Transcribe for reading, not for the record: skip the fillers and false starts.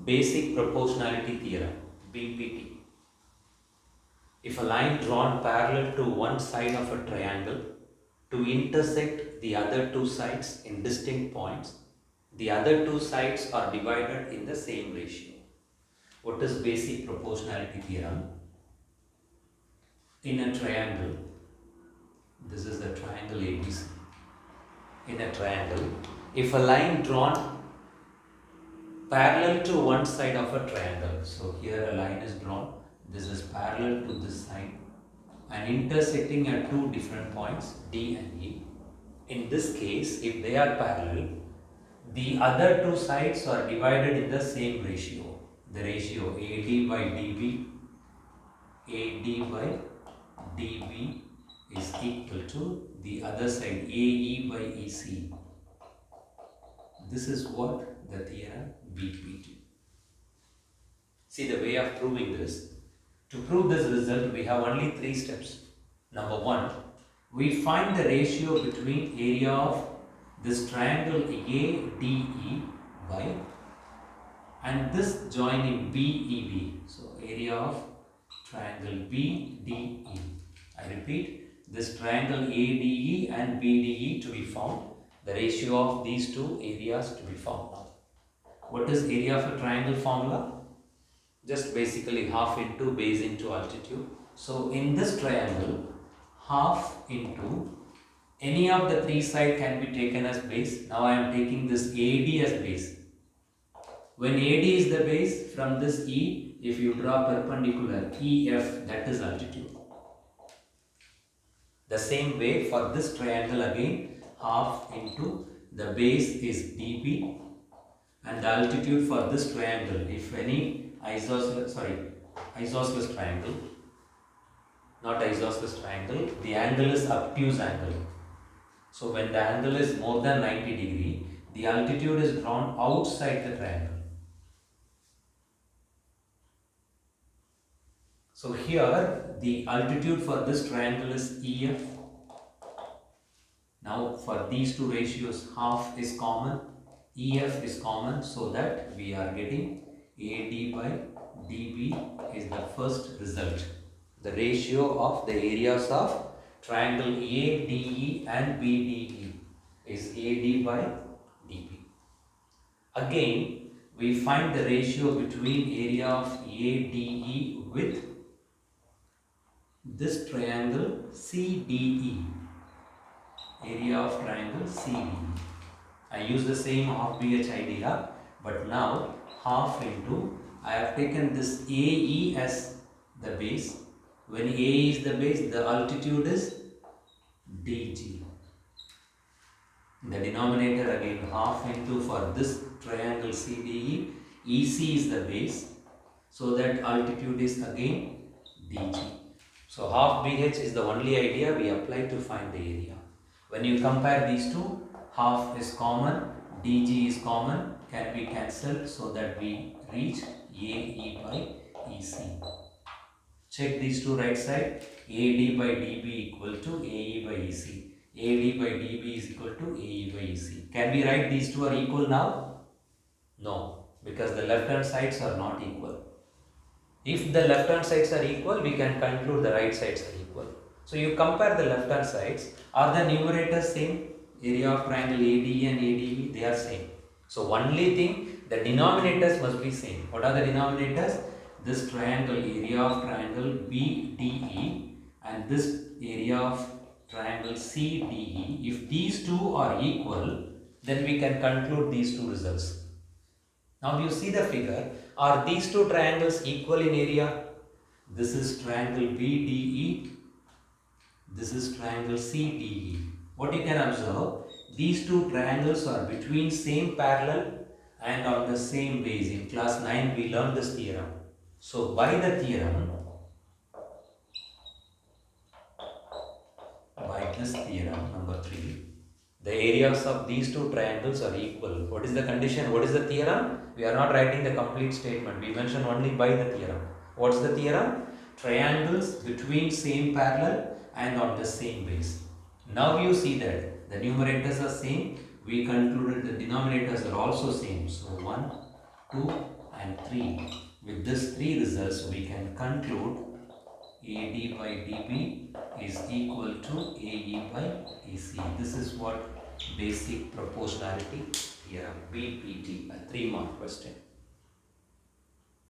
Basic proportionality theorem, BPT. If a line drawn parallel to one side of a triangle to intersect the other two sides in distinct points, the other two sides are divided in the same ratio. What is basic proportionality theorem? In a triangle, this is the triangle ABC. In a triangle, if a line drawn parallel to one side of a triangle, so here a line is drawn, this is parallel to this side and intersecting at two different points D and E. In this case, if they are parallel, the other two sides are divided in the same ratio. The ratio AD by DB, AD by DB is equal to the other side AE by EC. This is what the theorem BPT. See the way of proving this. To prove this result, we have only three steps. Number one, we find the ratio between area of this triangle ADE by and this joining BEB. So area of triangle BDE. I repeat, this triangle ADE and BDE to be found. The ratio of these two areas to be found now. What is area of a triangle formula? Just basically half into base into altitude. So in this triangle, half into any of the three sides can be taken as base. Now I am taking this AD as base. When AD is the base, from this E, if you draw perpendicular EF, that is altitude. The same way for this triangle again, half into the base is dB and the altitude for this triangle, if any isosceles triangle, not isosceles triangle, the angle is obtuse angle. So when the angle is more than 90 degree, the altitude is drawn outside the triangle. So here the altitude for this triangle is EF. Now for these two ratios, half is common, EF is common, so that we are getting AD by DB is the first result. The ratio of the areas of triangle ADE and BDE is AD by DB. Again, we find the ratio between area of ADE with this triangle CDE, area of triangle CDE. I use the same half BH idea, but now half into, I have taken this AE as the base. When A is the base, the altitude is DG. The denominator again half into for this triangle CDE, EC is the base, so that altitude is again DG. So half BH is the only idea we apply to find the area. When you compare these two, half is common, DG is common, can be cancelled, so that we reach AE by EC. Check these two right side, AD by DB equal to AE by EC. AD by DB is equal to AE by EC. Can we write these two are equal now? No, because the left hand sides are not equal. If the left hand sides are equal, we can conclude the right sides are equal. So you compare the left hand sides, are the numerators same? Area of triangle ADE and ADB, they are same. So only thing, the denominators must be same. What are the denominators? This triangle, area of triangle BDE and this area of triangle CDE. If these two are equal, then we can conclude these two results. Now you see the figure, are these two triangles equal in area? This is triangle BDE, this is triangle CDE. What you can observe, these two triangles are between same parallel and on the same base. In class 9 we learned this theorem. So by the theorem, by this theorem number 3, the areas of these two triangles are equal. What is the condition? What is the theorem? We are not writing the complete statement. We mention only by the theorem. What's the theorem? Triangles between same parallel and on the same base. Now you see that the numerators are same. We concluded the denominators are also same. So 1, 2 and 3. With these three results, we can conclude AD by DB is equal to AE by AC. This is what basic proportionality theorem, BPT, a 3-mark question.